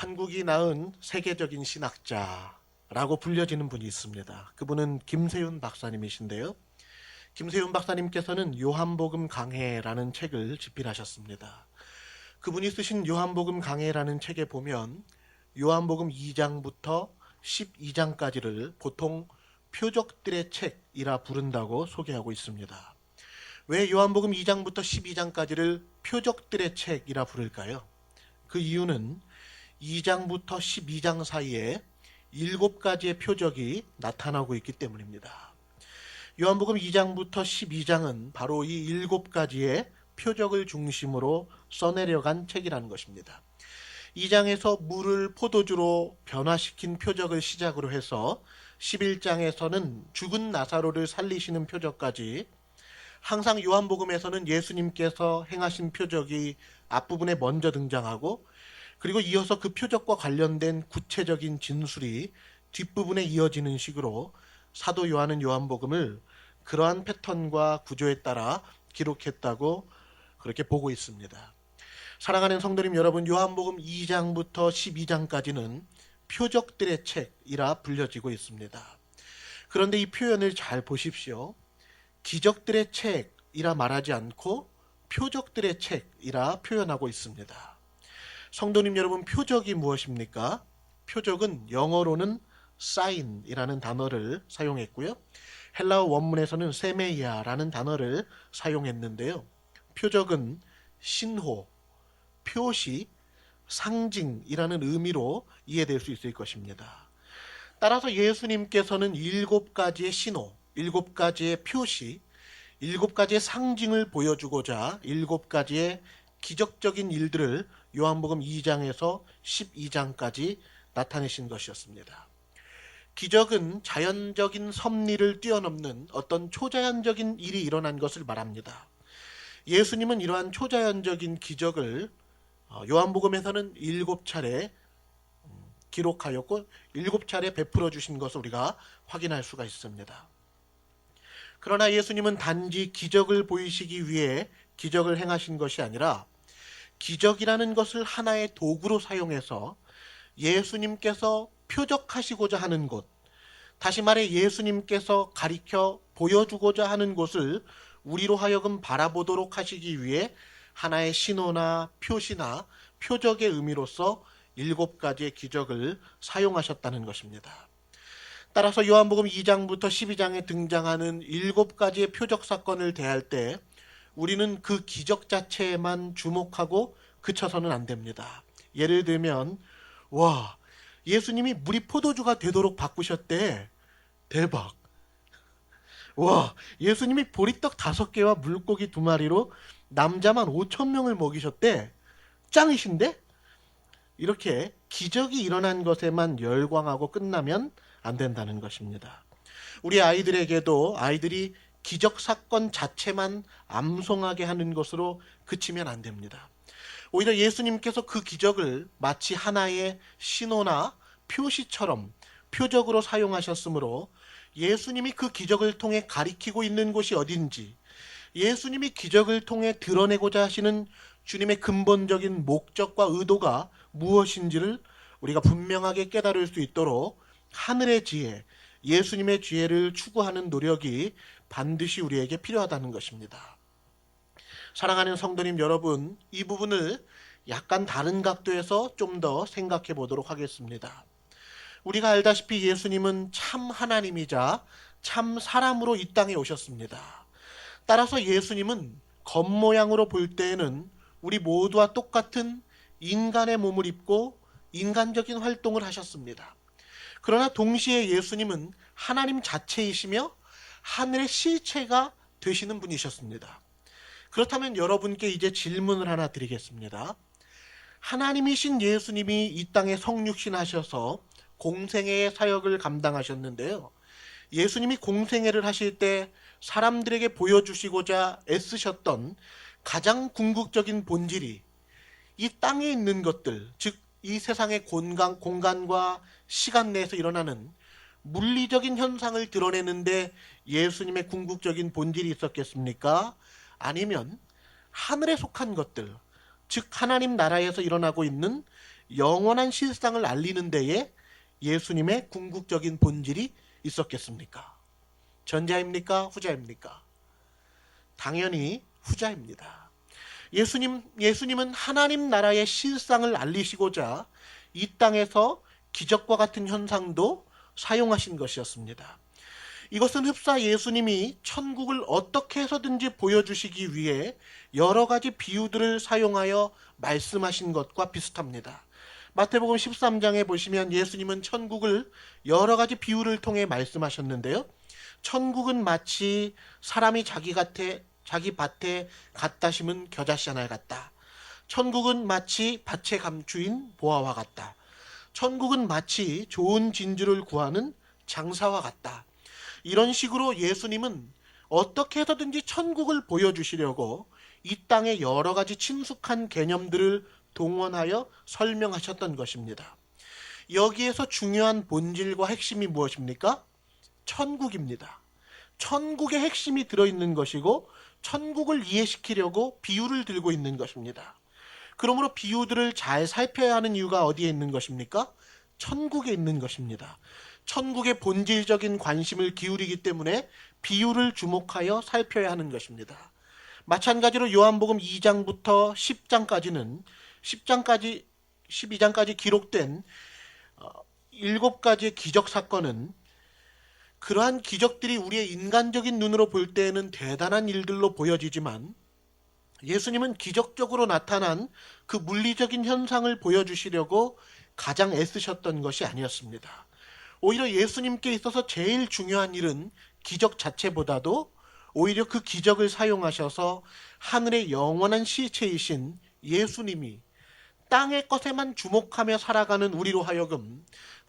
한국이 낳은 세계적인 신학자라고 불려지는 분이 있습니다. 그분은 김세윤 박사님이신데요. 김세윤 박사님께서는 요한복음 강해라는 책을 집필하셨습니다. 그분이 쓰신 요한복음 강해라는 책에 보면 요한복음 2장부터 12장까지를 보통 표적들의 책이라 부른다고 소개하고 있습니다. 왜 요한복음 2장부터 12장까지를 표적들의 책이라 부를까요? 그 이유는 2장부터 12장 사이에 7가지의 표적이 나타나고 있기 때문입니다. 요한복음 2장부터 12장은 바로 이 7가지의 표적을 중심으로 써내려간 책이라는 것입니다. 2장에서 물을 포도주로 변화시킨 표적을 시작으로 해서 11장에서는 죽은 나사로를 살리시는 표적까지 항상 요한복음에서는 예수님께서 행하신 표적이 앞부분에 먼저 등장하고 그리고 이어서 그 표적과 관련된 구체적인 진술이 뒷부분에 이어지는 식으로 사도 요한은 요한복음을 그러한 패턴과 구조에 따라 기록했다고 그렇게 보고 있습니다. 사랑하는 성도님 여러분, 요한복음 2장부터 12장까지는 표적들의 책이라 불려지고 있습니다. 그런데 이 표현을 잘 보십시오. 기적들의 책이라 말하지 않고 표적들의 책이라 표현하고 있습니다. 성도님 여러분, 표적이 무엇입니까? 표적은 영어로는 사인이라는 단어를 사용했고요. 헬라어 원문에서는 세메이아라는 단어를 사용했는데요. 표적은 신호, 표시, 상징이라는 의미로 이해될 수 있을 것입니다. 따라서 예수님께서는 7가지의 신호, 7가지의 표시, 7가지의 상징을 보여주고자 7가지의 기적적인 일들을 요한복음 2장에서 12장까지 나타내신 것이었습니다. 기적은 자연적인 섭리를 뛰어넘는 어떤 초자연적인 일이 일어난 것을 말합니다. 예수님은 이러한 초자연적인 기적을 요한복음에서는 7차례 기록하였고 7차례 베풀어 주신 것을 우리가 확인할 수가 있습니다. 그러나 예수님은 단지 기적을 보이시기 위해 기적을 행하신 것이 아니라 기적이라는 것을 하나의 도구로 사용해서 예수님께서 표적하시고자 하는 곳, 다시 말해 예수님께서 가리켜 보여주고자 하는 곳을 우리로 하여금 바라보도록 하시기 위해 하나의 신호나 표시나 표적의 의미로서 7가지의 기적을 사용하셨다는 것입니다. 따라서 요한복음 2장부터 12장에 등장하는 7가지의 표적 사건을 대할 때 우리는 그 기적 자체에만 주목하고 그쳐서는 안 됩니다. 예를 들면 와, 예수님이 물이 포도주가 되도록 바꾸셨대. 대박. 와, 예수님이 보리떡 5개와 물고기 2마리로 남자만 5,000명을 먹이셨대. 짱이신데? 이렇게 기적이 일어난 것에만 열광하고 끝나면 안 된다는 것입니다. 우리 아이들에게도 아이들이 기적 사건 자체만 암송하게 하는 것으로 그치면 안 됩니다. 오히려 예수님께서 그 기적을 마치 하나의 신호나 표시처럼 표적으로 사용하셨으므로 예수님이 그 기적을 통해 가리키고 있는 곳이 어딘지, 예수님이 기적을 통해 드러내고자 하시는 주님의 근본적인 목적과 의도가 무엇인지를 우리가 분명하게 깨달을 수 있도록 하늘의 지혜, 예수님의 지혜를 추구하는 노력이 반드시 우리에게 필요하다는 것입니다. 사랑하는 성도님 여러분, 이 부분을 약간 다른 각도에서 좀 더 생각해 보도록 하겠습니다. 우리가 알다시피 예수님은 참 하나님이자 참 사람으로 이 땅에 오셨습니다. 따라서 예수님은 겉모양으로 볼 때에는 우리 모두와 똑같은 인간의 몸을 입고 인간적인 활동을 하셨습니다. 그러나 동시에 예수님은 하나님 자체이시며 하늘의 실체가 되시는 분이셨습니다. 그렇다면 여러분께 이제 질문을 하나 드리겠습니다. 하나님이신 예수님이 이 땅에 성육신하셔서 공생애의 사역을 감당하셨는데요. 예수님이 공생애를 하실 때 사람들에게 보여주시고자 애쓰셨던 가장 궁극적인 본질이 이 땅에 있는 것들, 즉 이 세상의 공간과 시간 내에서 일어나는 물리적인 현상을 드러내는데 예수님의 궁극적인 본질이 있었겠습니까? 아니면 하늘에 속한 것들, 즉 하나님 나라에서 일어나고 있는 영원한 실상을 알리는 데에 예수님의 궁극적인 본질이 있었겠습니까? 전자입니까? 후자입니까? 당연히 후자입니다. 예수님은 하나님 나라의 실상을 알리시고자 이 땅에서 기적과 같은 현상도 사용하신 것이었습니다. 이것은 흡사 예수님이 천국을 어떻게 해서든지 보여주시기 위해 여러 가지 비유들을 사용하여 말씀하신 것과 비슷합니다. 마태복음 13장에 보시면 예수님은 천국을 여러 가지 비유를 통해 말씀하셨는데요. 천국은 마치 사람이 자기 밭에 갖다 심은 겨자씨 하나 같다. 천국은 마치 밭의 감주인 보아와 같다. 천국은 마치 좋은 진주를 구하는 장사와 같다. 이런 식으로 예수님은 어떻게 해서든지 천국을 보여주시려고 이 땅에 여러 가지 친숙한 개념들을 동원하여 설명하셨던 것입니다. 여기에서 중요한 본질과 핵심이 무엇입니까? 천국입니다. 천국의 핵심이 들어있는 것이고 천국을 이해시키려고 비유를 들고 있는 것입니다. 그러므로 비유들을 잘 살펴야 하는 이유가 어디에 있는 것입니까? 천국에 있는 것입니다. 천국의 본질적인 관심을 기울이기 때문에 비유를 주목하여 살펴야 하는 것입니다. 마찬가지로 요한복음 2장부터 12장까지 기록된 7가지의 기적 사건은 그러한 기적들이 우리의 인간적인 눈으로 볼 때에는 대단한 일들로 보여지지만 예수님은 기적적으로 나타난 그 물리적인 현상을 보여주시려고 가장 애쓰셨던 것이 아니었습니다. 오히려 예수님께 있어서 제일 중요한 일은 기적 자체보다도 오히려 그 기적을 사용하셔서 하늘의 영원한 시체이신 예수님이 땅의 것에만 주목하며 살아가는 우리로 하여금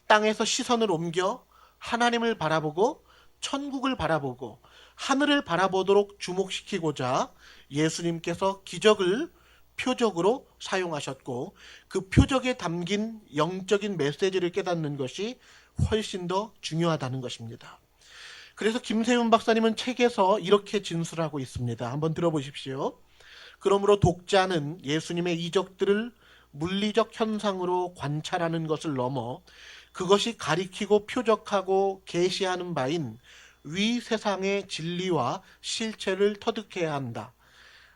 땅에서 시선을 옮겨 하나님을 바라보고 천국을 바라보고 하늘을 바라보도록 주목시키고자 예수님께서 기적을 표적으로 사용하셨고 그 표적에 담긴 영적인 메시지를 깨닫는 것이 훨씬 더 중요하다는 것입니다. 그래서 김세윤 박사님은 책에서 이렇게 진술하고 있습니다. 한번 들어보십시오. 그러므로 독자는 예수님의 이적들을 물리적 현상으로 관찰하는 것을 넘어 그것이 가리키고 표적하고 계시하는 바인 위 세상의 진리와 실체를 터득해야 한다.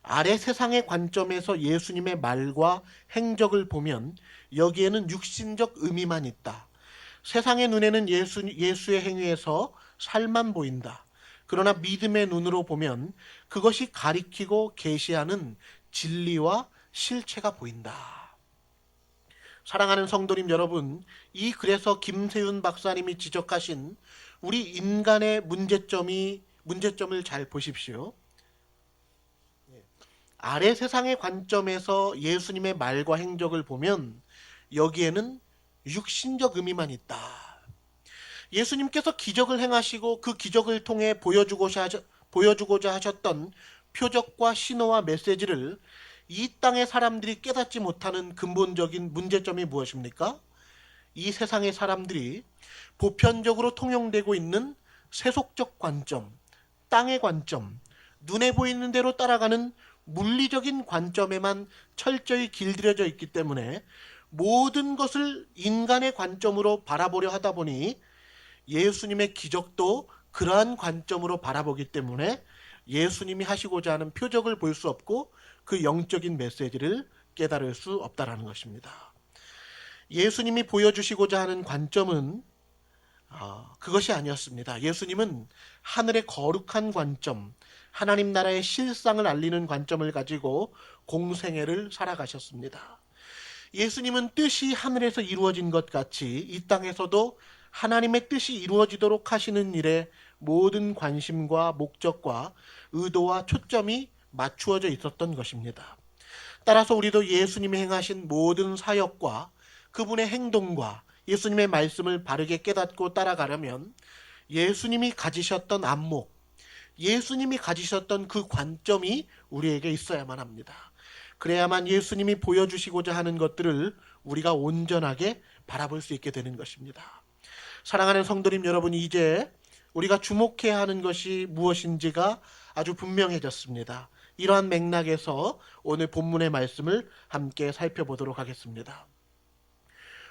아래 세상의 관점에서 예수님의 말과 행적을 보면 여기에는 육신적 의미만 있다. 세상의 눈에는 예수의 행위에서 살만 보인다. 그러나 믿음의 눈으로 보면 그것이 가리키고 계시하는 진리와 실체가 보인다. 사랑하는 성도님 여러분, 그래서 김세윤 박사님이 지적하신 우리 인간의 문제점을 잘 보십시오. 아래 세상의 관점에서 예수님의 말과 행적을 보면 여기에는 육신적 의미만 있다. 예수님께서 기적을 행하시고 그 기적을 통해 보여주고자 하셨던 표적과 신호와 메시지를 이 땅의 사람들이 깨닫지 못하는 근본적인 문제점이 무엇입니까? 이 세상의 사람들이 보편적으로 통용되고 있는 세속적 관점, 땅의 관점, 눈에 보이는 대로 따라가는 물리적인 관점에만 철저히 길들여져 있기 때문에 모든 것을 인간의 관점으로 바라보려 하다 보니 예수님의 기적도 그러한 관점으로 바라보기 때문에 예수님이 하시고자 하는 표적을 볼 수 없고 그 영적인 메시지를 깨달을 수 없다라는 것입니다. 예수님이 보여주시고자 하는 관점은 그것이 아니었습니다. 예수님은 하늘의 거룩한 관점, 하나님 나라의 실상을 알리는 관점을 가지고 공생애를 살아가셨습니다. 예수님은 뜻이 하늘에서 이루어진 것 같이 이 땅에서도 하나님의 뜻이 이루어지도록 하시는 일에 모든 관심과 목적과 의도와 초점이 맞추어져 있었던 것입니다. 따라서 우리도 예수님이 행하신 모든 사역과 그분의 행동과 예수님의 말씀을 바르게 깨닫고 따라가려면 예수님이 가지셨던 안목, 예수님이 가지셨던 그 관점이 우리에게 있어야만 합니다. 그래야만 예수님이 보여주시고자 하는 것들을 우리가 온전하게 바라볼 수 있게 되는 것입니다. 사랑하는 성도님 여러분, 이제 우리가 주목해야 하는 것이 무엇인지가 아주 분명해졌습니다. 이러한 맥락에서 오늘 본문의 말씀을 함께 살펴보도록 하겠습니다.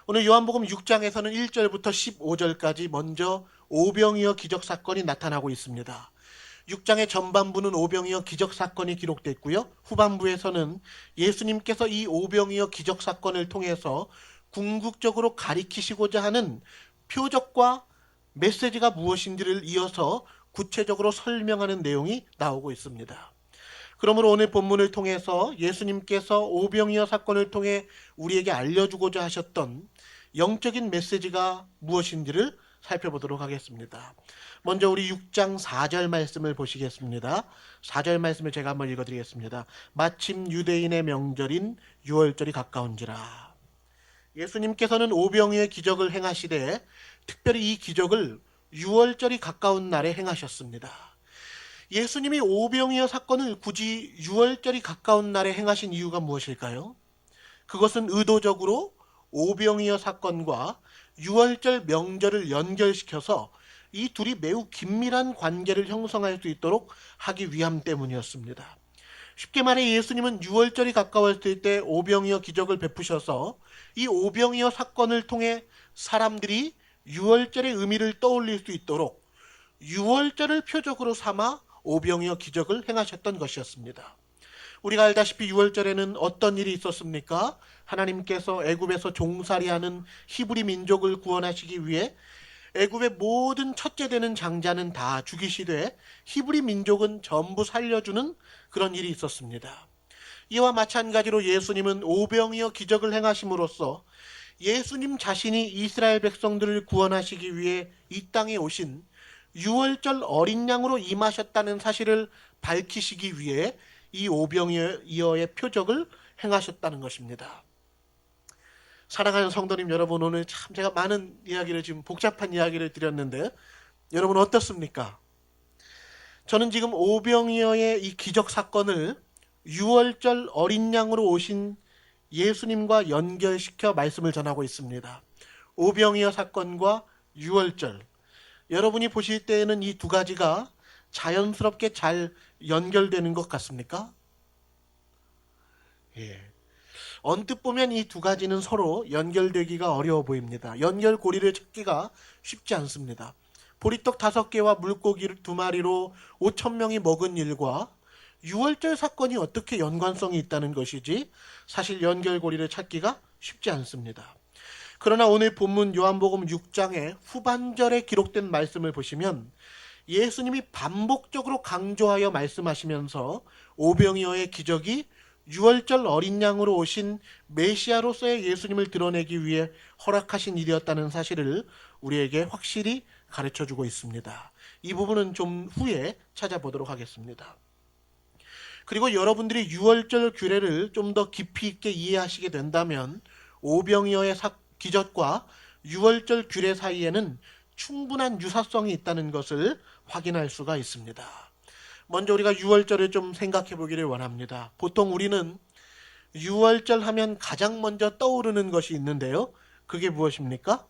오늘 요한복음 6장에서는 1절부터 15절까지 먼저 오병이어 기적 사건이 나타나고 있습니다. 6장의 전반부는 오병이어 기적 사건이 기록됐고요. 후반부에서는 예수님께서 이 오병이어 기적 사건을 통해서 궁극적으로 가리키시고자 하는 표적과 메시지가 무엇인지를 이어서 구체적으로 설명하는 내용이 나오고 있습니다. 그러므로 오늘 본문을 통해서 예수님께서 오병이어 사건을 통해 우리에게 알려주고자 하셨던 영적인 메시지가 무엇인지를 살펴보도록 하겠습니다. 먼저 우리 6장 4절 말씀을 보시겠습니다. 4절 말씀을 제가 한번 읽어드리겠습니다. 마침 유대인의 명절인 유월절이 가까운지라. 예수님께서는 오병이어의 기적을 행하시되 특별히 이 기적을 유월절이 가까운 날에 행하셨습니다. 예수님이 오병이어 사건을 굳이 유월절이 가까운 날에 행하신 이유가 무엇일까요? 그것은 의도적으로 오병이어 사건과 유월절 명절을 연결시켜서 이 둘이 매우 긴밀한 관계를 형성할 수 있도록 하기 위함 때문이었습니다. 쉽게 말해 예수님은 유월절이 가까웠을 때 오병이어 기적을 베푸셔서 이 오병이어 사건을 통해 사람들이 유월절의 의미를 떠올릴 수 있도록 유월절을 표적으로 삼아 오병이어 기적을 행하셨던 것이었습니다. 우리가 알다시피 유월절에는 어떤 일이 있었습니까? 하나님께서 애굽에서 종살이하는 히브리 민족을 구원하시기 위해 애굽의 모든 첫째 되는 장자는 다 죽이시되 히브리 민족은 전부 살려주는 그런 일이 있었습니다. 이와 마찬가지로 예수님은 오병이어 기적을 행하심으로써 예수님 자신이 이스라엘 백성들을 구원하시기 위해 이 땅에 오신 유월절 어린 양으로 임하셨다는 사실을 밝히시기 위해 이 오병이어의 표적을 행하셨다는 것입니다. 사랑하는 성도님 여러분, 오늘 참 제가 많은 이야기를 지금 복잡한 이야기를 드렸는데 여러분 어떻습니까? 저는 지금 오병이어의 이 기적 사건을 유월절 어린 양으로 오신 예수님과 연결시켜 말씀을 전하고 있습니다. 오병이어 사건과 유월절, 여러분이 보실 때에는 이 두 가지가 자연스럽게 잘 연결되는 것 같습니까? 예. 언뜻 보면 이 두 가지는 서로 연결되기가 어려워 보입니다. 연결고리를 찾기가 쉽지 않습니다. 보리떡 5개와 물고기 2마리로 5,000명이 먹은 일과 유월절 사건이 어떻게 연관성이 있다는 것이지 사실 연결고리를 찾기가 쉽지 않습니다. 그러나 오늘 본문 요한복음 6장의 후반절에 기록된 말씀을 보시면 예수님이 반복적으로 강조하여 말씀하시면서 오병이어의 기적이 유월절 어린 양으로 오신 메시아로서의 예수님을 드러내기 위해 허락하신 일이었다는 사실을 우리에게 확실히 가르쳐주고 있습니다. 이 부분은 좀 후에 찾아보도록 하겠습니다. 그리고 여러분들이 유월절 규례를 좀 더 깊이 있게 이해하시게 된다면 오병이어의 기적과 유월절 규례 사이에는 충분한 유사성이 있다는 것을 확인할 수가 있습니다. 먼저 우리가 유월절을 좀 생각해 보기를 원합니다. 보통 우리는 유월절 하면 가장 먼저 떠오르는 것이 있는데요. 그게 무엇입니까?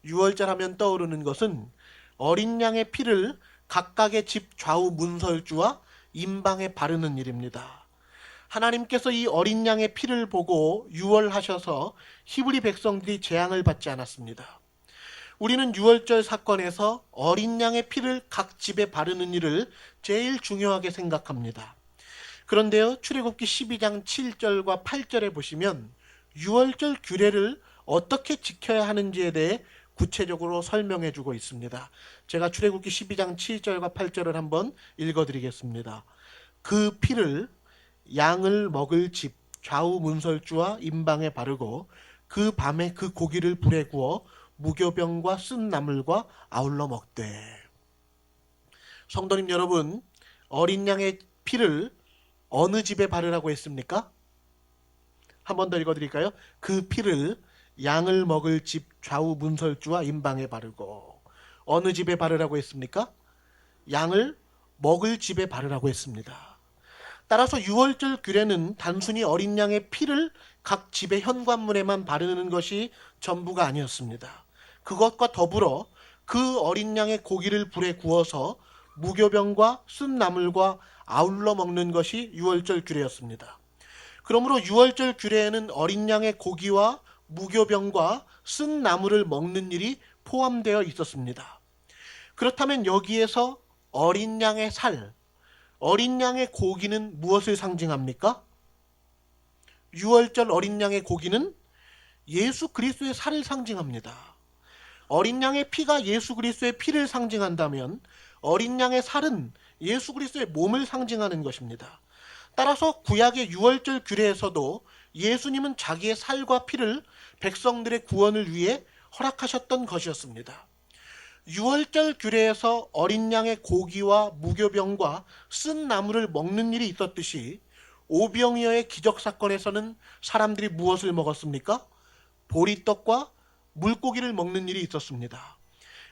유월절 하면 떠오르는 것은 어린 양의 피를 각각의 집 좌우 문설주와 임방에 바르는 일입니다. 하나님께서 이 어린 양의 피를 보고 유월하셔서 히브리 백성들이 재앙을 받지 않았습니다. 우리는 유월절 사건에서 어린 양의 피를 각 집에 바르는 일을 제일 중요하게 생각합니다. 그런데요, 출애굽기 12장 7절과 8절에 보시면 유월절 규례를 어떻게 지켜야 하는지에 대해 구체적으로 설명해 주고 있습니다. 제가 출애굽기 12장 7절과 8절을 한번 읽어드리겠습니다. 그 피를 양을 먹을 집 좌우 문설주와 임방에 바르고 그 밤에 그 고기를 불에 구워 무교병과 쓴 나물과 아울러 먹되. 성도님 여러분, 어린 양의 피를 어느 집에 바르라고 했습니까? 한 번 더 읽어드릴까요? 그 피를 양을 먹을 집 좌우 문설주와 임방에 바르고. 어느 집에 바르라고 했습니까? 양을 먹을 집에 바르라고 했습니다. 따라서 유월절 규례는 단순히 어린 양의 피를 각 집의 현관문에만 바르는 것이 전부가 아니었습니다. 그것과 더불어 그 어린 양의 고기를 불에 구워서 무교병과 쓴 나물과 아울러 먹는 것이 유월절 규례였습니다. 그러므로 유월절 규례에는 어린 양의 고기와 무교병과 쓴 나물을 먹는 일이 포함되어 있었습니다. 그렇다면 여기에서 어린 양의 살, 어린 양의 고기는 무엇을 상징합니까? 유월절 어린 양의 고기는 예수 그리스도의 살을 상징합니다. 어린 양의 피가 예수 그리스도의 피를 상징한다면 어린 양의 살은 예수 그리스도의 몸을 상징하는 것입니다. 따라서 구약의 유월절 규례에서도 예수님은 자기의 살과 피를 백성들의 구원을 위해 허락하셨던 것이었습니다. 유월절 규례에서 어린 양의 고기와 무교병과 쓴 나물을 먹는 일이 있었듯이 오병이어의 기적 사건에서는 사람들이 무엇을 먹었습니까? 보리떡과 물고기를 먹는 일이 있었습니다.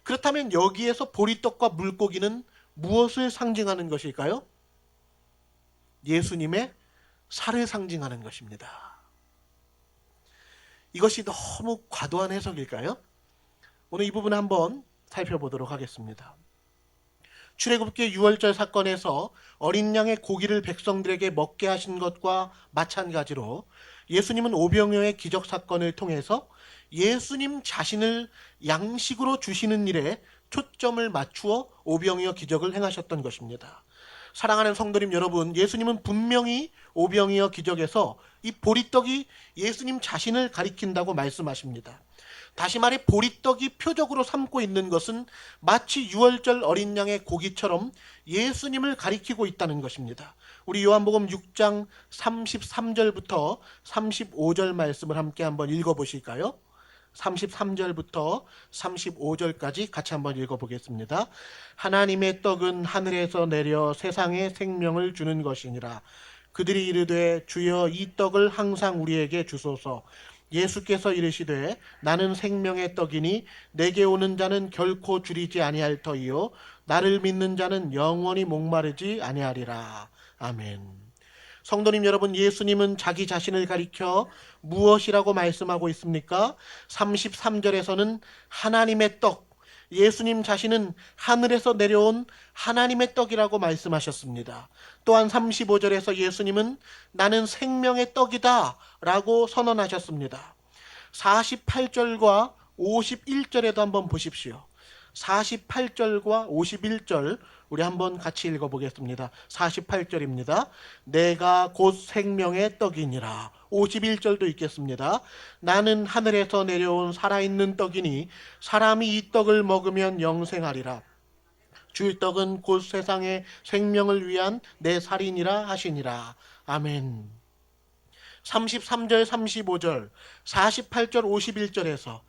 그렇다면 여기에서 보리떡과 물고기는 무엇을 상징하는 것일까요? 예수님의 살을 상징하는 것입니다. 이것이 너무 과도한 해석일까요? 오늘 이 부분 한번 살펴보도록 하겠습니다. 출애굽기 유월절 사건에서 어린 양의 고기를 백성들에게 먹게 하신 것과 마찬가지로 예수님은 오병이어의 기적 사건을 통해서 예수님 자신을 양식으로 주시는 일에 초점을 맞추어 오병이어 기적을 행하셨던 것입니다. 사랑하는 성도님 여러분, 예수님은 분명히 오병이어 기적에서 이 보리떡이 예수님 자신을 가리킨다고 말씀하십니다. 다시 말해 보리떡이 표적으로 삼고 있는 것은 마치 유월절 어린 양의 고기처럼 예수님을 가리키고 있다는 것입니다. 우리 요한복음 6장 33절부터 35절 말씀을 함께 한번 읽어보실까요? 33절부터 35절까지 같이 한번 읽어보겠습니다. 하나님의 떡은 하늘에서 내려 세상에 생명을 주는 것이니라. 그들이 이르되 주여 이 떡을 항상 우리에게 주소서. 예수께서 이르시되 나는 생명의 떡이니 내게 오는 자는 결코 줄이지 아니할 터이요 나를 믿는 자는 영원히 목마르지 아니하리라. 아멘. 성도님 여러분, 예수님은 자기 자신을 가리켜 무엇이라고 말씀하고 있습니까? 33절에서는 하나님의 떡, 예수님 자신은 하늘에서 내려온 하나님의 떡이라고 말씀하셨습니다. 또한 35절에서 예수님은 나는 생명의 떡이다 라고 선언하셨습니다. 48절과 51절에도 한번 보십시오. 48절과 51절 우리 한번 같이 읽어보겠습니다. 48절입니다. 내가 곧 생명의 떡이니라. 51절도 읽겠습니다. 나는 하늘에서 내려온 살아있는 떡이니 사람이 이 떡을 먹으면 영생하리라. 줄 떡은 곧 세상의 생명을 위한 내 살이니라 하시니라. 아멘. 33절, 35절, 48절, 51절에서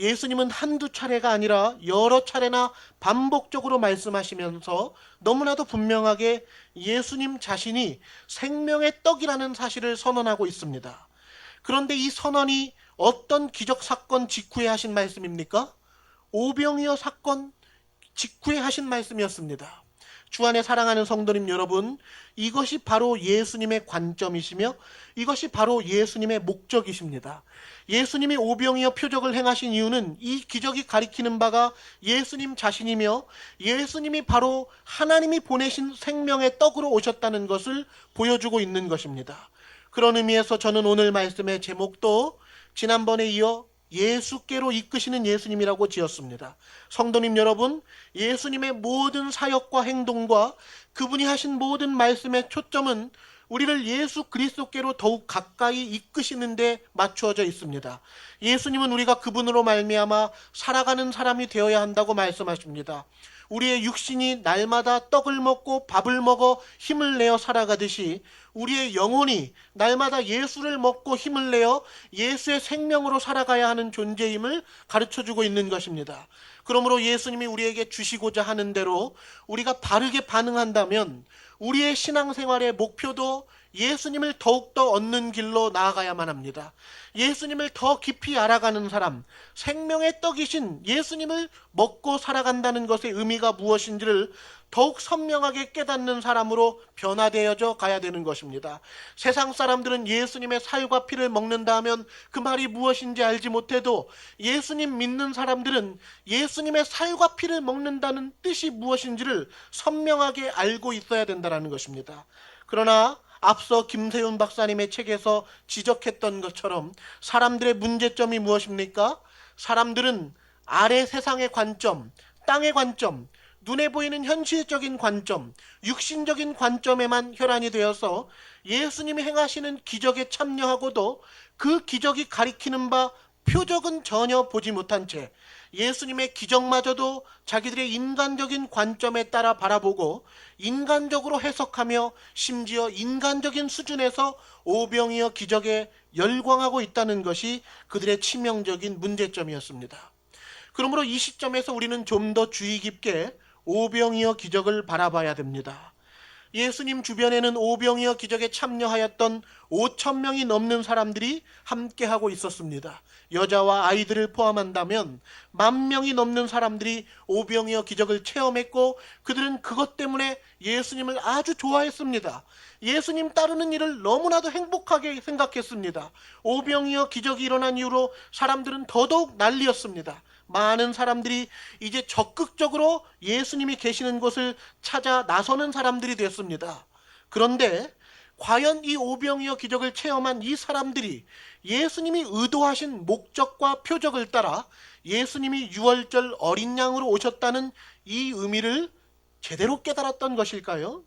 예수님은 한두 차례가 아니라 여러 차례나 반복적으로 말씀하시면서 너무나도 분명하게 예수님 자신이 생명의 떡이라는 사실을 선언하고 있습니다. 그런데 이 선언이 어떤 기적 사건 직후에 하신 말씀입니까? 오병이어 사건 직후에 하신 말씀이었습니다. 주 안에 사랑하는 성도님 여러분, 이것이 바로 예수님의 관점이시며 이것이 바로 예수님의 목적이십니다. 예수님이 오병이어 표적을 행하신 이유는 이 기적이 가리키는 바가 예수님 자신이며 예수님이 바로 하나님이 보내신 생명의 떡으로 오셨다는 것을 보여주고 있는 것입니다. 그런 의미에서 저는 오늘 말씀의 제목도 지난번에 이어 예수께로 이끄시는 예수님이라고 지었습니다. 성도님 여러분, 예수님의 모든 사역과 행동과 그분이 하신 모든 말씀의 초점은 우리를 예수 그리스도께로 더욱 가까이 이끄시는 데 맞추어져 있습니다. 예수님은 우리가 그분으로 말미암아 살아가는 사람이 되어야 한다고 말씀하십니다. 우리의 육신이 날마다 떡을 먹고 밥을 먹어 힘을 내어 살아가듯이 우리의 영혼이 날마다 예수를 먹고 힘을 내어 예수의 생명으로 살아가야 하는 존재임을 가르쳐주고 있는 것입니다. 그러므로 예수님이 우리에게 주시고자 하는 대로 우리가 바르게 반응한다면 우리의 신앙생활의 목표도 예수님을 더욱더 얻는 길로 나아가야만 합니다. 예수님을 더 깊이 알아가는 사람, 생명의 떡이신 예수님을 먹고 살아간다는 것의 의미가 무엇인지를 더욱 선명하게 깨닫는 사람으로 변화되어져 가야 되는 것입니다. 세상 사람들은 예수님의 살과 피를 먹는다 하면 그 말이 무엇인지 알지 못해도 예수님 믿는 사람들은 예수님의 살과 피를 먹는다는 뜻이 무엇인지를 선명하게 알고 있어야 된다는 것입니다. 그러나 앞서 김세윤 박사님의 책에서 지적했던 것처럼 사람들의 문제점이 무엇입니까? 사람들은 아래 세상의 관점, 땅의 관점, 눈에 보이는 현실적인 관점, 육신적인 관점에만 혈안이 되어서 예수님이 행하시는 기적에 참여하고도 그 기적이 가리키는 바 표적은 전혀 보지 못한 채 예수님의 기적마저도 자기들의 인간적인 관점에 따라 바라보고 인간적으로 해석하며 심지어 인간적인 수준에서 오병이어 기적에 열광하고 있다는 것이 그들의 치명적인 문제점이었습니다. 그러므로 이 시점에서 우리는 좀 더 주의 깊게 오병이어 기적을 바라봐야 됩니다. 예수님 주변에는 오병이어 기적에 참여하였던 5천 명이 넘는 사람들이 함께하고 있었습니다. 여자와 아이들을 포함한다면 10,000명이 넘는 사람들이 오병이어 기적을 체험했고 그들은 그것 때문에 예수님을 아주 좋아했습니다. 예수님 따르는 일을 너무나도 행복하게 생각했습니다. 오병이어 기적이 일어난 이후로 사람들은 더더욱 난리였습니다. 많은 사람들이 이제 적극적으로 예수님이 계시는 곳을 찾아 나서는 사람들이 됐습니다. 그런데 과연 이 오병이어 기적을 체험한 이 사람들이 예수님이 의도하신 목적과 표적을 따라 예수님이 유월절 어린 양으로 오셨다는 이 의미를 제대로 깨달았던 것일까요?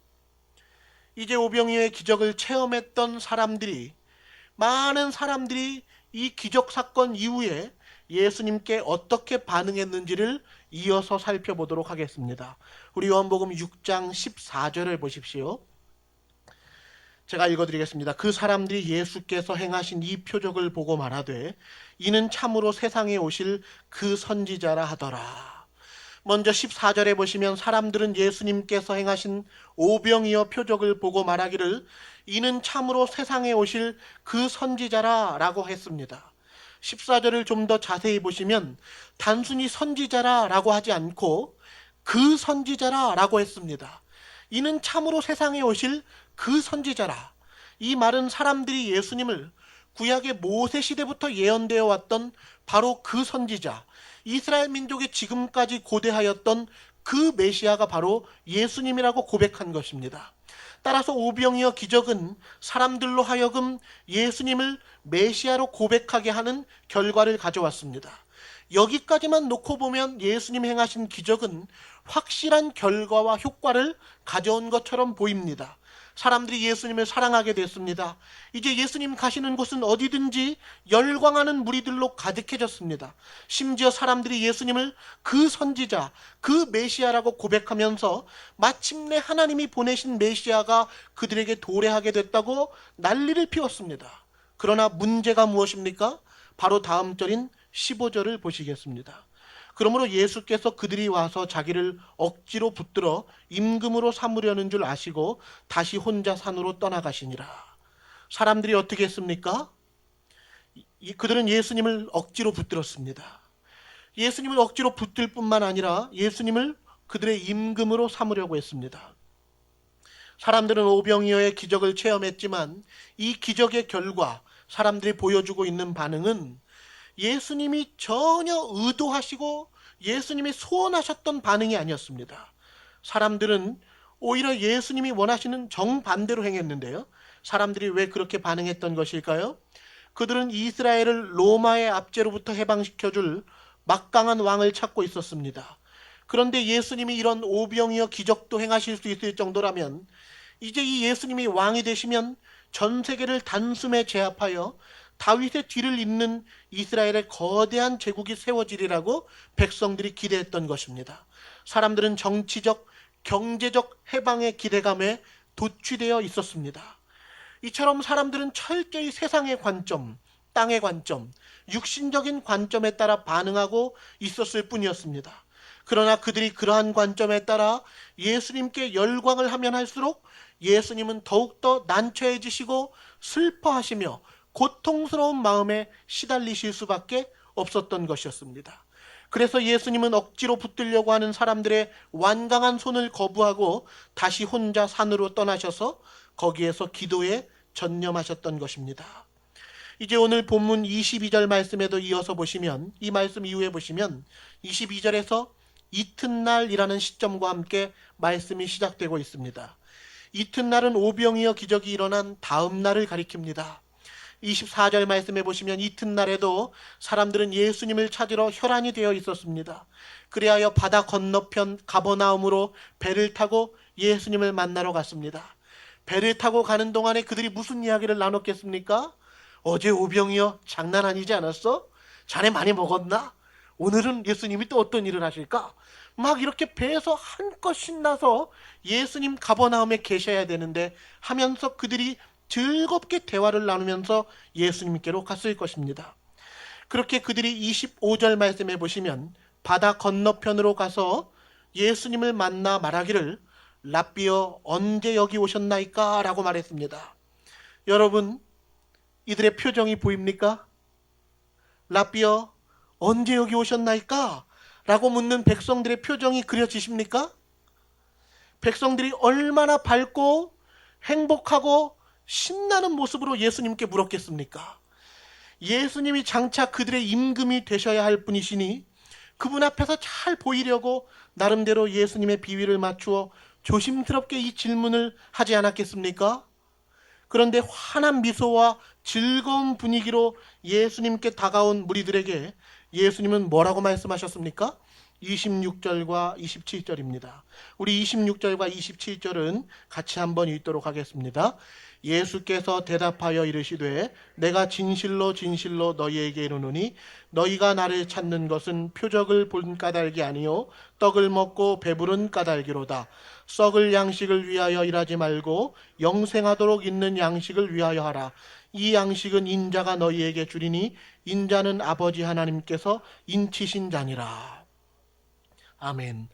이제 오병이어의 기적을 체험했던 사람들이, 많은 사람들이 이 기적 사건 이후에 예수님께 어떻게 반응했는지를 이어서 살펴보도록 하겠습니다. 우리 요한복음 6장 14절을 보십시오. 제가 읽어드리겠습니다. 그 사람들이 예수께서 행하신 이 표적을 보고 말하되 이는 참으로 세상에 오실 그 선지자라 하더라. 먼저 14절에 보시면 사람들은 예수님께서 행하신 오병이어 표적을 보고 말하기를 이는 참으로 세상에 오실 그 선지자라 라고 했습니다. 14절을 좀 더 자세히 보시면 단순히 선지자라 라고 하지 않고 그 선지자라 라고 했습니다. 이는 참으로 세상에 오실 그 선지자라. 이 말은 사람들이 예수님을 구약의 모세 시대부터 예언되어 왔던 바로 그 선지자, 이스라엘 민족이 지금까지 고대하였던 그 메시아가 바로 예수님이라고 고백한 것입니다. 따라서 오병이어 기적은 사람들로 하여금 예수님을 메시아로 고백하게 하는 결과를 가져왔습니다. 여기까지만 놓고 보면 예수님 행하신 기적은 확실한 결과와 효과를 가져온 것처럼 보입니다. 사람들이 예수님을 사랑하게 됐습니다. 이제 예수님 가시는 곳은 어디든지 열광하는 무리들로 가득해졌습니다. 심지어 사람들이 예수님을 그 선지자, 그 메시아라고 고백하면서 마침내 하나님이 보내신 메시아가 그들에게 도래하게 됐다고 난리를 피웠습니다. 그러나 문제가 무엇입니까? 바로 다음 절인 15절을 보시겠습니다. 그러므로 예수께서 그들이 와서 자기를 억지로 붙들어 임금으로 삼으려는 줄 아시고 다시 혼자 산으로 떠나가시니라. 사람들이 어떻게 했습니까? 그들은 예수님을 억지로 붙들었습니다. 예수님을 억지로 붙들 뿐만 아니라 예수님을 그들의 임금으로 삼으려고 했습니다. 사람들은 오병이어의 기적을 체험했지만 이 기적의 결과 사람들이 보여주고 있는 반응은 예수님이 전혀 의도하시고 예수님이 소원하셨던 반응이 아니었습니다. 사람들은 오히려 예수님이 원하시는 정반대로 행했는데요. 사람들이 왜 그렇게 반응했던 것일까요? 그들은 이스라엘을 로마의 압제로부터 해방시켜줄 막강한 왕을 찾고 있었습니다. 그런데 예수님이 이런 오병이어 기적도 행하실 수 있을 정도라면 이제 이 예수님이 왕이 되시면 전 세계를 단숨에 제압하여 다윗의 뒤를 잇는 이스라엘의 거대한 제국이 세워지리라고 백성들이 기대했던 것입니다. 사람들은 정치적, 경제적 해방의 기대감에 도취되어 있었습니다. 이처럼 사람들은 철저히 세상의 관점, 땅의 관점, 육신적인 관점에 따라 반응하고 있었을 뿐이었습니다. 그러나 그들이 그러한 관점에 따라 예수님께 열광을 하면 할수록 예수님은 더욱더 난처해지시고 슬퍼하시며 고통스러운 마음에 시달리실 수밖에 없었던 것이었습니다. 그래서 예수님은 억지로 붙들려고 하는 사람들의 완강한 손을 거부하고 다시 혼자 산으로 떠나셔서 거기에서 기도에 전념하셨던 것입니다. 이제 오늘 본문 22절 말씀에도 이어서 보시면, 이 말씀 이후에 보시면 22절에서 이튿날이라는 시점과 함께 말씀이 시작되고 있습니다. 이튿날은 오병이어 기적이 일어난 다음 날을 가리킵니다. 24절 말씀해 보시면 이튿날에도 사람들은 예수님을 찾으러 혈안이 되어 있었습니다. 그리하여 바다 건너편 가버나움으로 배를 타고 예수님을 만나러 갔습니다. 배를 타고 가는 동안에 그들이 무슨 이야기를 나눴겠습니까? 어제 오병이어 장난 아니지 않았어? 자네 많이 먹었나? 오늘은 예수님이 또 어떤 일을 하실까? 막 이렇게 배에서 한껏 신나서 예수님 가버나움에 계셔야 되는데 하면서 그들이 즐겁게 대화를 나누면서 예수님께로 갔을 것입니다. 그렇게 그들이 25절 말씀해 보시면 바다 건너편으로 가서 예수님을 만나 말하기를 랍비여 언제 여기 오셨나이까? 라고 말했습니다. 여러분, 이들의 표정이 보입니까? 랍비여 언제 여기 오셨나이까? 라고 묻는 백성들의 표정이 그려지십니까? 백성들이 얼마나 밝고 행복하고 신나는 모습으로 예수님께 물었겠습니까? 예수님이 장차 그들의 임금이 되셔야 할 분이시니 그분 앞에서 잘 보이려고 나름대로 예수님의 비위를 맞추어 조심스럽게 이 질문을 하지 않았겠습니까? 그런데 환한 미소와 즐거운 분위기로 예수님께 다가온 무리들에게 예수님은 뭐라고 말씀하셨습니까? 26절과 27절입니다. 우리 26절과 27절은 같이 한번 읽도록 하겠습니다. 예수께서 대답하여 이르시되 내가 진실로 진실로 너희에게 이르노니 너희가 나를 찾는 것은 표적을 본 까닭이 아니요 떡을 먹고 배부른 까닭이로다. 썩을 양식을 위하여 일하지 말고 영생하도록 있는 양식을 위하여 하라. 이 양식은 인자가 너희에게 주리니 인자는 아버지 하나님께서 인치신 자니라. 아멘.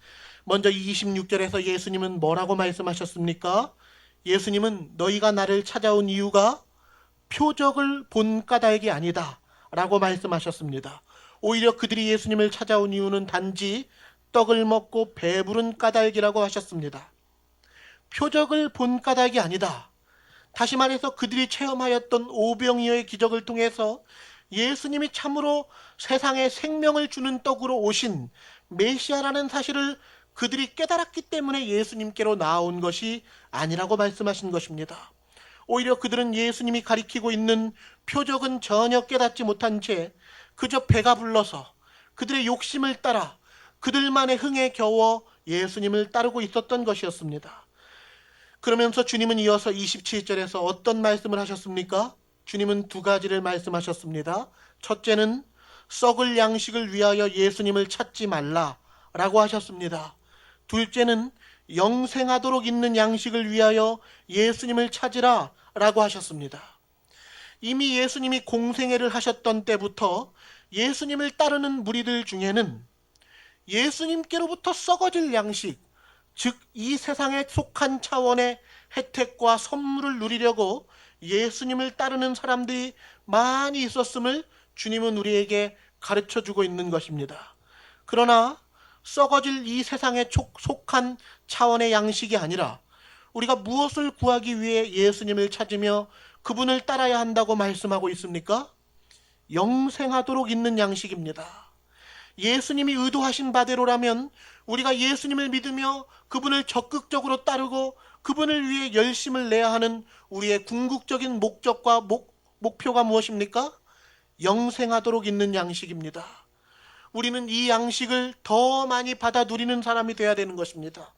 먼저 26절에서 예수님은 뭐라고 말씀하셨습니까? 예수님은 너희가 나를 찾아온 이유가 표적을 본 까닭이 아니다 라고 말씀하셨습니다. 오히려 그들이 예수님을 찾아온 이유는 단지 떡을 먹고 배부른 까닭이라고 하셨습니다. 표적을 본 까닭이 아니다. 다시 말해서 그들이 체험하였던 오병이어의 기적을 통해서 예수님이 참으로 세상에 생명을 주는 떡으로 오신 메시아라는 사실을 그들이 깨달았기 때문에 예수님께로 나아온 것이 아니라고 말씀하신 것입니다. 오히려 그들은 예수님이 가리키고 있는 표적은 전혀 깨닫지 못한 채 그저 배가 불러서 그들의 욕심을 따라 그들만의 흥에 겨워 예수님을 따르고 있었던 것이었습니다. 그러면서 주님은 이어서 27절에서 어떤 말씀을 하셨습니까? 주님은 두 가지를 말씀하셨습니다. 첫째는 썩을 양식을 위하여 예수님을 찾지 말라라고 하셨습니다. 둘째는 영생하도록 있는 양식을 위하여 예수님을 찾으라 라고 하셨습니다. 이미 예수님이 공생애를 하셨던 때부터 예수님을 따르는 무리들 중에는 예수님께로부터 썩어질 양식, 즉 이 세상에 속한 차원의 혜택과 선물을 누리려고 예수님을 따르는 사람들이 많이 있었음을 주님은 우리에게 가르쳐주고 있는 것입니다. 그러나 썩어질 이 세상에 속한 차원의 양식이 아니라 우리가 무엇을 구하기 위해 예수님을 찾으며 그분을 따라야 한다고 말씀하고 있습니까? 영생하도록 있는 양식입니다. 예수님이 의도하신 바대로라면 우리가 예수님을 믿으며 그분을 적극적으로 따르고 그분을 위해 열심을 내야 하는 우리의 궁극적인 목적과 목표가 무엇입니까? 영생하도록 있는 양식입니다. 우리는 이 양식을 더 많이 받아 누리는 사람이 되어야 되는 것입니다.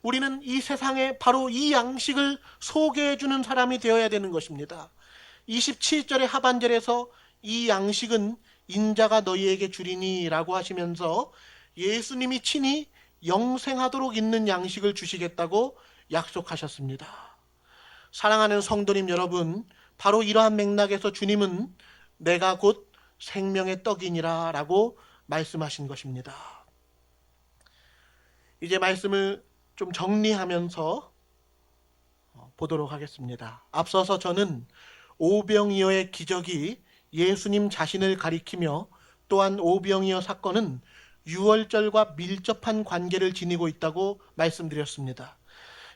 우리는 이 세상에 바로 이 양식을 소개해 주는 사람이 되어야 되는 것입니다. 27절의 하반절에서 이 양식은 인자가 너희에게 주리니 라고 하시면서 예수님이 친히 영생하도록 있는 양식을 주시겠다고 약속하셨습니다. 사랑하는 성도님 여러분, 바로 이러한 맥락에서 주님은 내가 곧 생명의 떡이니라 라고 말씀하신 것입니다. 이제 말씀을 좀 정리하면서 보도록 하겠습니다. 앞서서 저는 오병이어의 기적이 예수님 자신을 가리키며 또한 오병이어 사건은 유월절과 밀접한 관계를 지니고 있다고 말씀드렸습니다.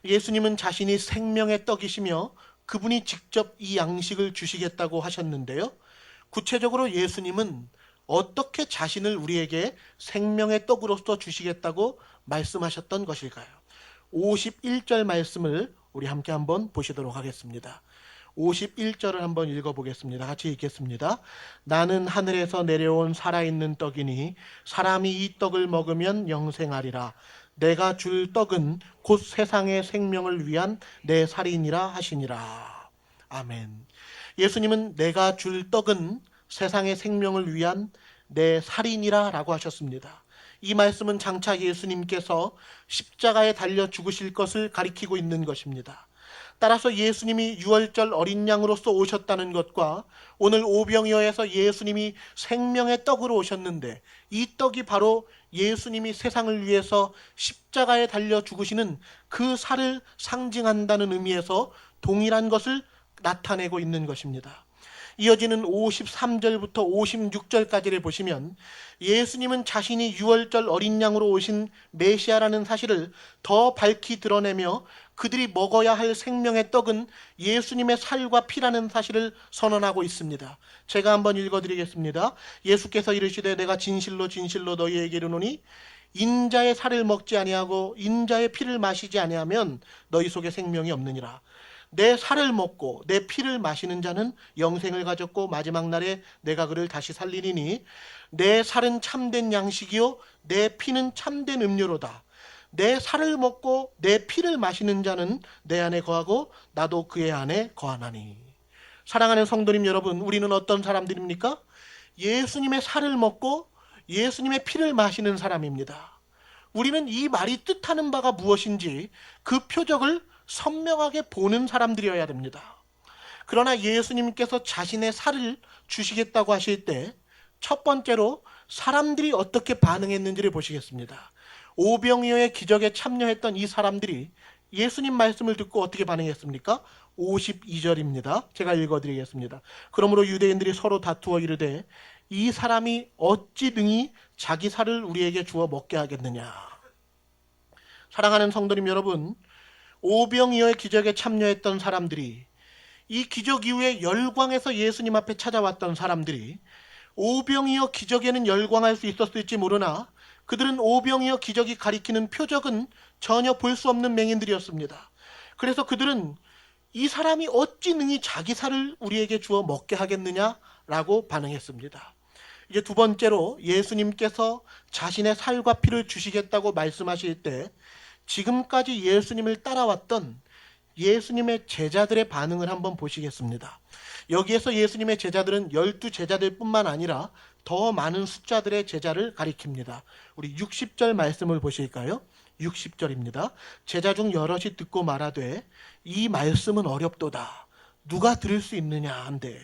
예수님은 자신이 생명의 떡이시며 그분이 직접 이 양식을 주시겠다고 하셨는데요. 구체적으로 예수님은 어떻게 자신을 우리에게 생명의 떡으로서 주시겠다고 말씀하셨던 것일까요? 51절 말씀을 우리 함께 한번 보시도록 하겠습니다. 51절을 한번 읽어보겠습니다. 같이 읽겠습니다. 나는 하늘에서 내려온 살아있는 떡이니 사람이 이 떡을 먹으면 영생하리라. 내가 줄 떡은 곧 세상의 생명을 위한 내 살이니라 하시니라. 아멘. 예수님은 내가 줄 떡은 세상의 생명을 위한 내 살이니라 라고 하셨습니다. 이 말씀은 장차 예수님께서 십자가에 달려 죽으실 것을 가리키고 있는 것입니다. 따라서 예수님이 유월절 어린 양으로서 오셨다는 것과 오늘 오병이어에서 예수님이 생명의 떡으로 오셨는데 이 떡이 바로 예수님이 세상을 위해서 십자가에 달려 죽으시는 그 살을 상징한다는 의미에서 동일한 것을 나타내고 있는 것입니다. 이어지는 53절부터 56절까지를 보시면 예수님은 자신이 유월절 어린 양으로 오신 메시아라는 사실을 더 밝히 드러내며 그들이 먹어야 할 생명의 떡은 예수님의 살과 피라는 사실을 선언하고 있습니다. 제가 한번 읽어드리겠습니다. 예수께서 이르시되 내가 진실로 진실로 너희에게 이르노니 인자의 살을 먹지 아니하고 인자의 피를 마시지 아니하면 너희 속에 생명이 없느니라. 내 살을 먹고 내 피를 마시는 자는 영생을 가졌고 마지막 날에 내가 그를 다시 살리리니 내 살은 참된 양식이요 내 피는 참된 음료로다. 내 살을 먹고 내 피를 마시는 자는 내 안에 거하고 나도 그의 안에 거하나니. 사랑하는 성도님 여러분, 우리는 어떤 사람들입니까? 예수님의 살을 먹고 예수님의 피를 마시는 사람입니다. 우리는 이 말이 뜻하는 바가 무엇인지 그 표적을 선명하게 보는 사람들이어야 됩니다. 그러나 예수님께서 자신의 살을 주시겠다고 하실 때 첫 번째로 사람들이 어떻게 반응했는지를 보시겠습니다. 오병이어의 기적에 참여했던 이 사람들이 예수님 말씀을 듣고 어떻게 반응했습니까? 52절입니다. 제가 읽어드리겠습니다. 그러므로 유대인들이 서로 다투어 이르되 이 사람이 어찌 능히 자기 살을 우리에게 주어 먹게 하겠느냐. 사랑하는 성도님 여러분, 오병이어의 기적에 참여했던 사람들이, 이 기적 이후에 열광해서 예수님 앞에 찾아왔던 사람들이 오병이어 기적에는 열광할 수 있었을지 모르나 그들은 오병이어 기적이 가리키는 표적은 전혀 볼 수 없는 맹인들이었습니다. 그래서 그들은 이 사람이 어찌 능히 자기 살을 우리에게 주어 먹게 하겠느냐라고 반응했습니다. 이제 두 번째로 예수님께서 자신의 살과 피를 주시겠다고 말씀하실 때 지금까지 예수님을 따라왔던 예수님의 제자들의 반응을 한번 보시겠습니다. 여기에서 예수님의 제자들은 12제자들 뿐만 아니라 더 많은 숫자들의 제자를 가리킵니다. 우리 60절 말씀을 보실까요? 60절입니다. 제자 중 여럿이 듣고 말하되 이 말씀은 어렵도다. 누가 들을 수 있느냐 한데,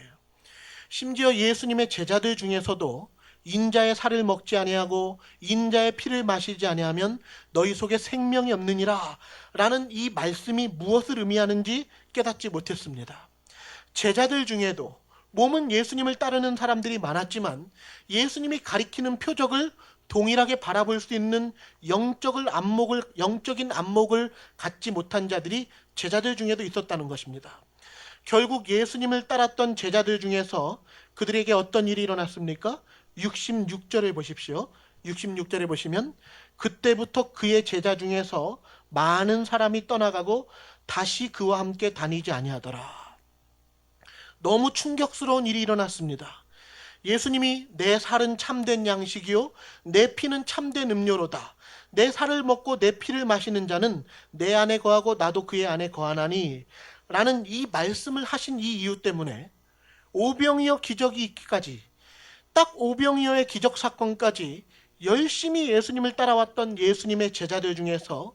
심지어 예수님의 제자들 중에서도 인자의 살을 먹지 아니하고 인자의 피를 마시지 아니하면 너희 속에 생명이 없느니라 라는 이 말씀이 무엇을 의미하는지 깨닫지 못했습니다. 제자들 중에도 몸은 예수님을 따르는 사람들이 많았지만 예수님이 가리키는 표적을 동일하게 바라볼 수 있는 영적인 안목을 갖지 못한 자들이 제자들 중에도 있었다는 것입니다. 결국 예수님을 따랐던 제자들 중에서 그들에게 어떤 일이 일어났습니까? 66절을 보십시오. 66절에 보시면 그때부터 그의 제자 중에서 많은 사람이 떠나가고 다시 그와 함께 다니지 아니하더라. 너무 충격스러운 일이 일어났습니다. 예수님이 내 살은 참된 양식이요 내 피는 참된 음료로다. 내 살을 먹고 내 피를 마시는 자는 내 안에 거하고 나도 그의 안에 거하나니 라는 이 말씀을 하신 이 이유 때문에 오병이어 기적이 있기까지, 딱 오병이어의 기적 사건까지 열심히 예수님을 따라왔던 예수님의 제자들 중에서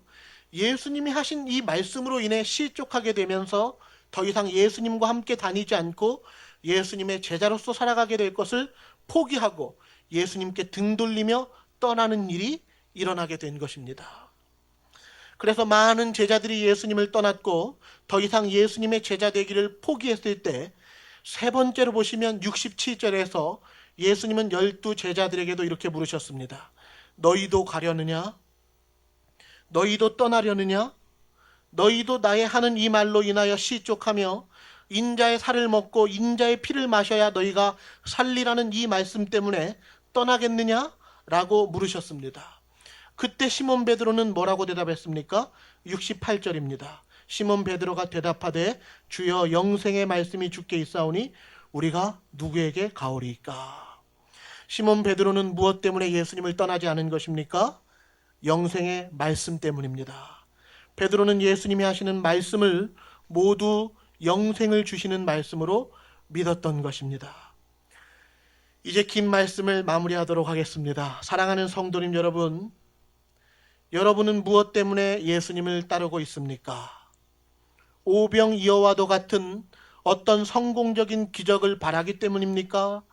예수님이 하신 이 말씀으로 인해 실족하게 되면서 더 이상 예수님과 함께 다니지 않고 예수님의 제자로서 살아가게 될 것을 포기하고 예수님께 등 돌리며 떠나는 일이 일어나게 된 것입니다. 그래서 많은 제자들이 예수님을 떠났고 더 이상 예수님의 제자 되기를 포기했을 때 세 번째로 보시면 67절에서 예수님은 12제자들에게도 이렇게 물으셨습니다. 너희도 가려느냐? 너희도 떠나려느냐? 너희도 나의 하는 이 말로 인하여 실족하며 인자의 살을 먹고 인자의 피를 마셔야 너희가 살리라는 이 말씀 때문에 떠나겠느냐? 라고 물으셨습니다. 그때 시몬 베드로는 뭐라고 대답했습니까? 68절입니다. 시몬 베드로가 대답하되 주여 영생의 말씀이 주께 있사오니 우리가 누구에게 가오리이까. 시몬 베드로는 무엇 때문에 예수님을 떠나지 않은 것입니까? 영생의 말씀 때문입니다. 베드로는 예수님이 하시는 말씀을 모두 영생을 주시는 말씀으로 믿었던 것입니다. 이제 긴 말씀을 마무리하도록 하겠습니다. 사랑하는 성도님 여러분, 여러분은 무엇 때문에 예수님을 따르고 있습니까? 오병이어와도 같은 어떤 성공적인 기적을 바라기 때문입니까?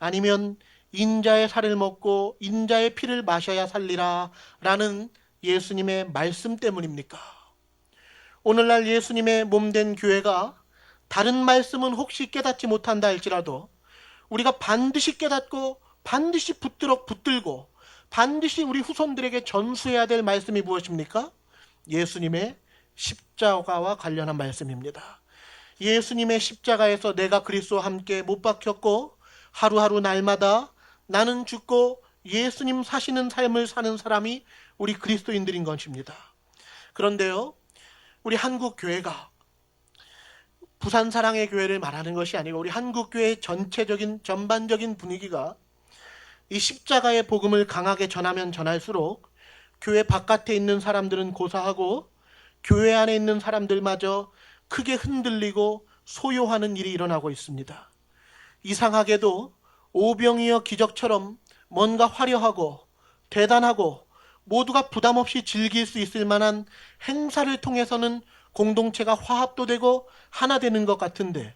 아니면 인자의 살을 먹고 인자의 피를 마셔야 살리라 라는 예수님의 말씀 때문입니까? 오늘날 예수님의 몸된 교회가 다른 말씀은 혹시 깨닫지 못한다 할지라도 우리가 반드시 깨닫고 반드시 붙들고 반드시 우리 후손들에게 전수해야 될 말씀이 무엇입니까? 예수님의 십자가와 관련한 말씀입니다. 예수님의 십자가에서 내가 그리스도와 함께 못 박혔고 하루하루 날마다 나는 죽고 예수님 사시는 삶을 사는 사람이 우리 그리스도인들인 것입니다. 그런데요, 우리 한국 교회가 부산 사랑의 교회를 말하는 것이 아니고 우리 한국 교회의 전반적인 분위기가 이 십자가의 복음을 강하게 전하면 전할수록 교회 바깥에 있는 사람들은 고사하고 교회 안에 있는 사람들마저 크게 흔들리고 소요하는 일이 일어나고 있습니다. 이상하게도 오병이어 기적처럼 뭔가 화려하고 대단하고 모두가 부담 없이 즐길 수 있을 만한 행사를 통해서는 공동체가 화합도 되고 하나 되는 것 같은데,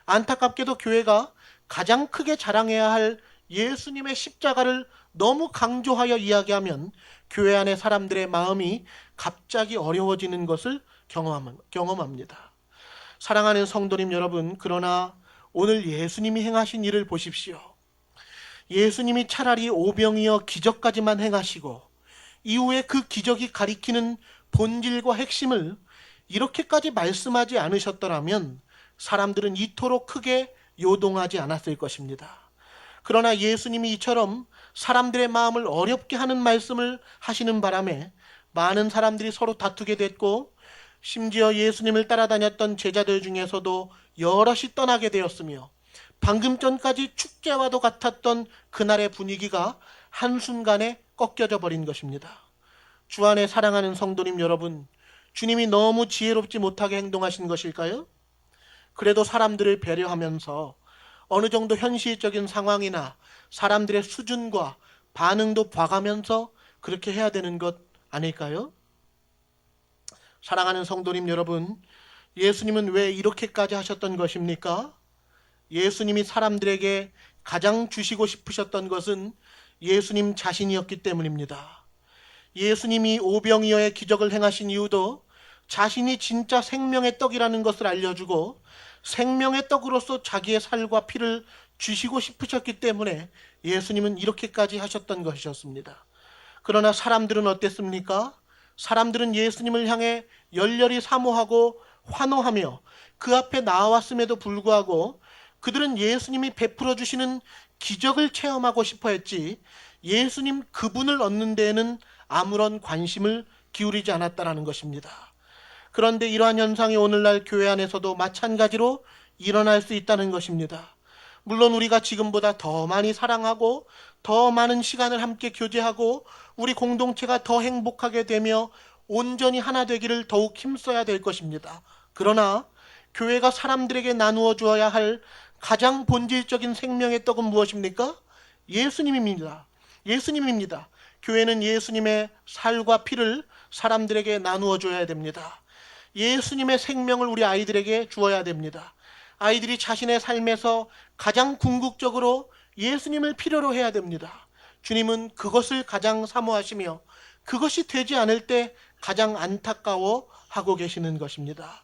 안타깝게도 교회가 가장 크게 자랑해야 할 예수님의 십자가를 너무 강조하여 이야기하면 교회 안의 사람들의 마음이 갑자기 어려워지는 것을 경험합니다. 사랑하는 성도님 여러분, 그러나 오늘 예수님이 행하신 일을 보십시오. 예수님이 차라리 오병이어 기적까지만 행하시고 이후에 그 기적이 가리키는 본질과 핵심을 이렇게까지 말씀하지 않으셨더라면 사람들은 이토록 크게 요동하지 않았을 것입니다. 그러나 예수님이 이처럼 사람들의 마음을 어렵게 하는 말씀을 하시는 바람에 많은 사람들이 서로 다투게 됐고, 심지어 예수님을 따라다녔던 제자들 중에서도 여럿이 떠나게 되었으며, 방금 전까지 축제와도 같았던 그날의 분위기가 한순간에 꺾여져 버린 것입니다. 주 안에 사랑하는 성도님 여러분, 주님이 너무 지혜롭지 못하게 행동하신 것일까요? 그래도 사람들을 배려하면서 어느 정도 현실적인 상황이나 사람들의 수준과 반응도 봐가면서 그렇게 해야 되는 것 아닐까요? 사랑하는 성도님 여러분, 예수님은 왜 이렇게까지 하셨던 것입니까? 예수님이 사람들에게 가장 주시고 싶으셨던 것은 예수님 자신이었기 때문입니다. 예수님이 오병이어의 기적을 행하신 이유도 자신이 진짜 생명의 떡이라는 것을 알려주고 생명의 떡으로서 자기의 살과 피를 주시고 싶으셨기 때문에 예수님은 이렇게까지 하셨던 것이었습니다. 그러나 사람들은 어땠습니까? 사람들은 예수님을 향해 열렬히 사모하고 환호하며 그 앞에 나왔음에도 불구하고 그들은 예수님이 베풀어 주시는 기적을 체험하고 싶어 했지 예수님 그분을 얻는 데에는 아무런 관심을 기울이지 않았다라는 것입니다. 그런데 이러한 현상이 오늘날 교회 안에서도 마찬가지로 일어날 수 있다는 것입니다. 물론 우리가 지금보다 더 많이 사랑하고 더 많은 시간을 함께 교제하고 우리 공동체가 더 행복하게 되며 온전히 하나 되기를 더욱 힘써야 될 것입니다. 그러나 교회가 사람들에게 나누어 주어야 할 가장 본질적인 생명의 떡은 무엇입니까? 예수님입니다. 예수님입니다. 교회는 예수님의 살과 피를 사람들에게 나누어 줘야 됩니다. 예수님의 생명을 우리 아이들에게 주어야 됩니다. 아이들이 자신의 삶에서 가장 궁극적으로 예수님을 필요로 해야 됩니다. 주님은 그것을 가장 사모하시며 그것이 되지 않을 때 가장 안타까워하고 계시는 것입니다.